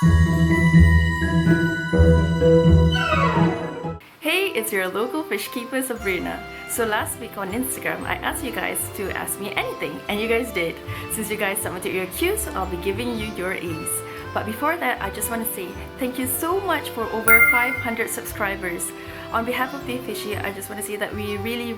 Hey, it's your local fish keeper Sabrina. So last week on Instagram, I asked you guys to ask me anything, and you guys did. Since you guys submitted your Qs, I'll be giving you your As. But before that, I just want to say thank you so much for over 500 subscribers. On behalf of Bay Fishy, I just want to say that we really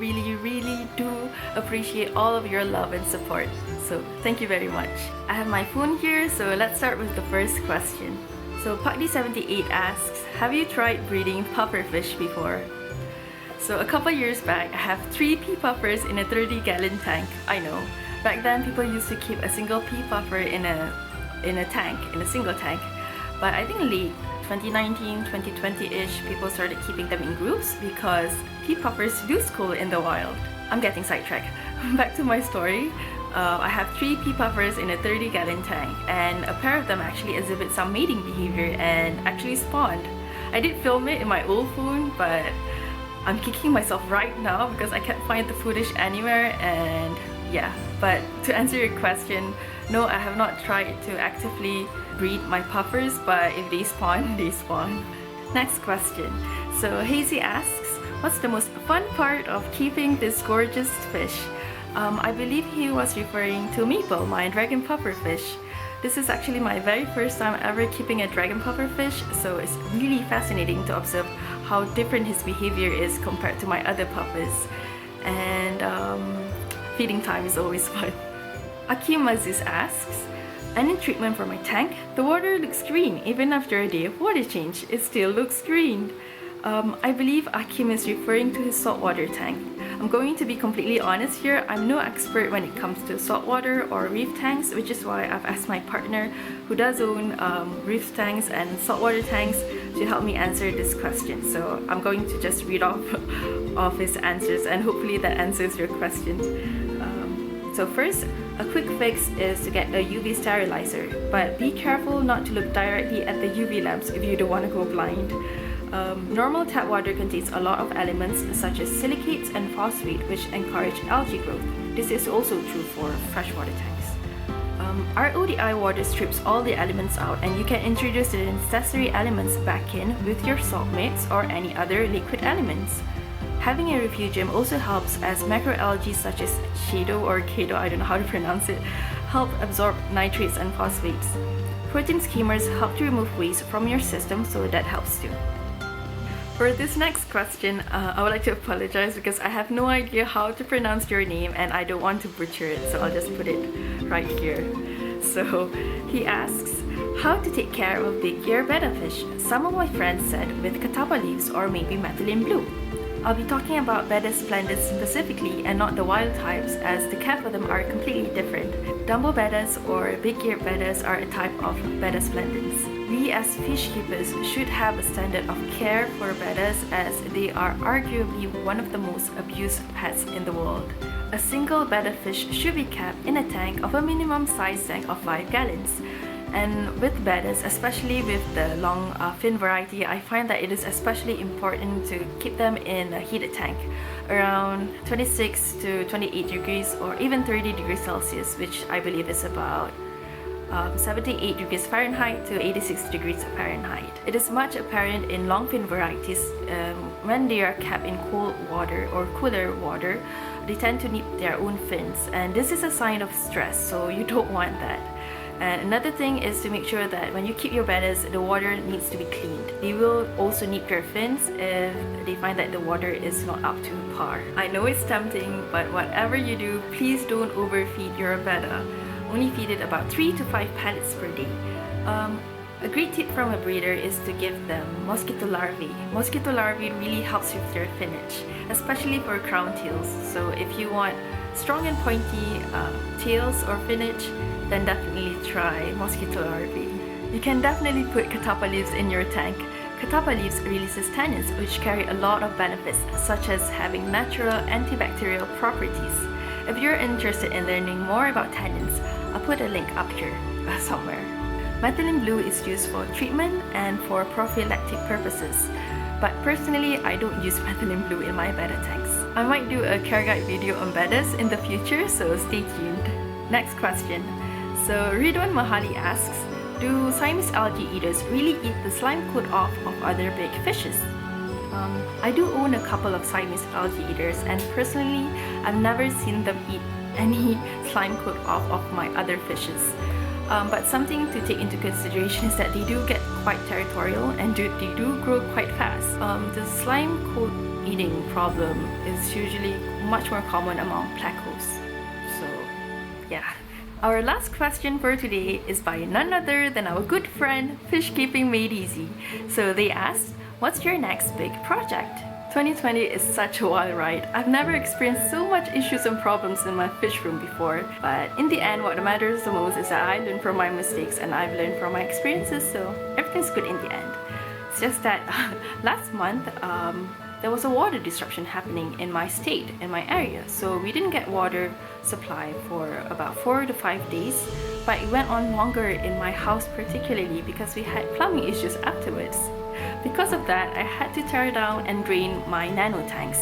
do appreciate all of your love and support. So thank you very much. I have my phone here, so let's start with the first question. So Pugdy78 asks, have you tried breeding pufferfish before? So a couple years back, I have 3 pea puffers in a 30-gallon tank. I know, back then people used to keep a single pea puffer in a single tank. But I think late 2019, 2020-ish, people started keeping them in groups because pea puffers do school in the wild. I'm getting sidetracked. Back to my story. I have 3 pea puffers in a 30-gallon tank, and a pair of them actually exhibit some mating behavior and actually spawned. I did film it in my old phone, but I'm kicking myself right now because I can't find the footage anywhere, and yeah. But to answer your question, no, I have not tried to actively breed my puffers, but if they spawn, they spawn. Next question. So Hazy asks, what's the most fun part of keeping this gorgeous fish? I believe he was referring to Maple, my dragon pufferfish. This is actually my very first time ever keeping a dragon pufferfish, so it's really fascinating to observe how different his behavior is compared to my other puppers. And feeding time is always fun. Akim Aziz asks, any treatment for my tank? The water looks green. Even after a day of water change, it still looks green. I believe Akim is referring to his saltwater tank. I'm going to be completely honest here, I'm no expert when it comes to saltwater or reef tanks, which is why I've asked my partner, who does own reef tanks and saltwater tanks, to help me answer this question. So I'm going to just read off of his answers, and hopefully that answers your question. So first, a quick fix is to get a UV sterilizer, but be careful not to look directly at the UV lamps if you don't want to go blind. Normal tap water contains a lot of elements such as silicates and phosphate, which encourage algae growth. This is also true for freshwater tanks. Our ODI water strips all the elements out, and you can introduce the necessary elements back in with your salt mix or any other liquid elements. Having a refugium also helps, as macroalgae such as Shado or Kado, I don't know how to pronounce it, help absorb nitrates and phosphates. Protein skimmers help to remove waste from your system, so that helps too. For this next question, I would like to apologize because I have no idea how to pronounce your name and I don't want to butcher it, so I'll just put it right here. So he asks, how to take care of a big ear betta fish? Some of my friends said with catappa leaves or maybe methylene blue. I'll be talking about betta splendens specifically and not the wild types, as the cat for them are completely different. Dumbo bettas or big-eared bettas are a type of betta splendens. We as fish keepers should have a standard of care for bettas, as they are arguably one of the most abused pets in the world. A single betta fish should be kept in a tank of a minimum size tank of 5 gallons. And with bettas, especially with the long fin variety, I find that it is especially important to keep them in a heated tank around 26 to 28 degrees or even 30 degrees Celsius, which I believe is about 78 degrees Fahrenheit to 86 degrees Fahrenheit. It is much apparent in long fin varieties when they are kept in cold water or cooler water, they tend to nip their own fins, and this is a sign of stress, so you don't want that. And another thing is to make sure that when you keep your bettas, the water needs to be cleaned. They will also nip their fins if they find that the water is not up to par. I know it's tempting, but whatever you do, please don't overfeed your betta. Only feed it about 3 to 5 pellets per day. A great tip from a breeder is to give them mosquito larvae. Mosquito larvae really helps with their finnage, especially for crown tails. So if you want strong and pointy tails or finnage, then definitely try mosquito larvae. You can definitely put catappa leaves in your tank. Catappa leaves releases tannins, which carry a lot of benefits, such as having natural antibacterial properties. If you're interested in learning more about tannins, I'll put a link up here somewhere. Methylene blue is used for treatment and for prophylactic purposes, but personally I don't use methylene blue in my betta tanks. I might do a care guide video on bettas in the future, so stay tuned. Next question. So Ridwan Mahali asks, Do Siamese algae eaters really eat the slime coat off of other big fishes? I do own a couple of Siamese algae eaters, and personally, I've never seen them eat any slime coat off of my other fishes. But something to take into consideration is that they do get quite territorial and they do grow quite fast. The slime coat eating problem is usually much more common among plecos. So, yeah. Our last question for today is by none other than our good friend Fish Keeping Made Easy. So they asked, what's your next big project? 2020 is such a wild ride. I've never experienced so much issues and problems in my fish room before, but in the end what matters the most is that I learn from my mistakes and I've learned from my experiences, so everything's good in the end. It's just that last month there was a water disruption happening in my state, in my area, so we didn't get water supply for about 4 to 5 days, but it went on longer in my house particularly because we had plumbing issues afterwards. Because of that, I had to tear down and drain my nano tanks.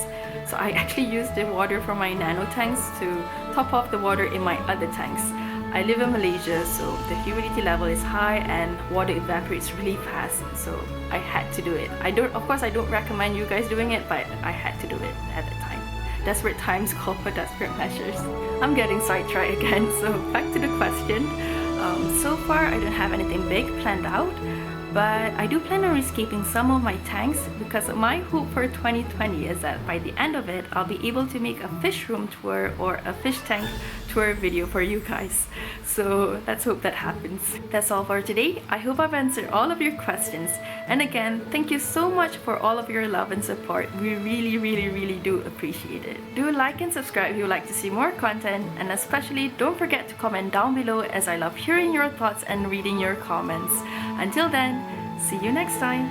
So I actually used the water from my nano tanks to top off the water in my other tanks. I live in Malaysia, so the humidity level is high and water evaporates really fast, so I had to do it. Of course, I don't recommend you guys doing it, but I had to do it at the time. Desperate times call for desperate measures. I'm getting sidetracked again, so back to the question. So far, I don't have anything big planned out, but I do plan on rescaping some of my tanks because my hope for 2020 is that by the end of it, I'll be able to make a fish room tour or a fish tank tour video for you guys. So let's hope that happens. That's all for today. I hope I've answered all of your questions. And again, thank you so much for all of your love and support. We really do appreciate it. Do like and subscribe if you would like to see more content, and especially don't forget to comment down below as I love hearing your thoughts and reading your comments. Until then, see you next time.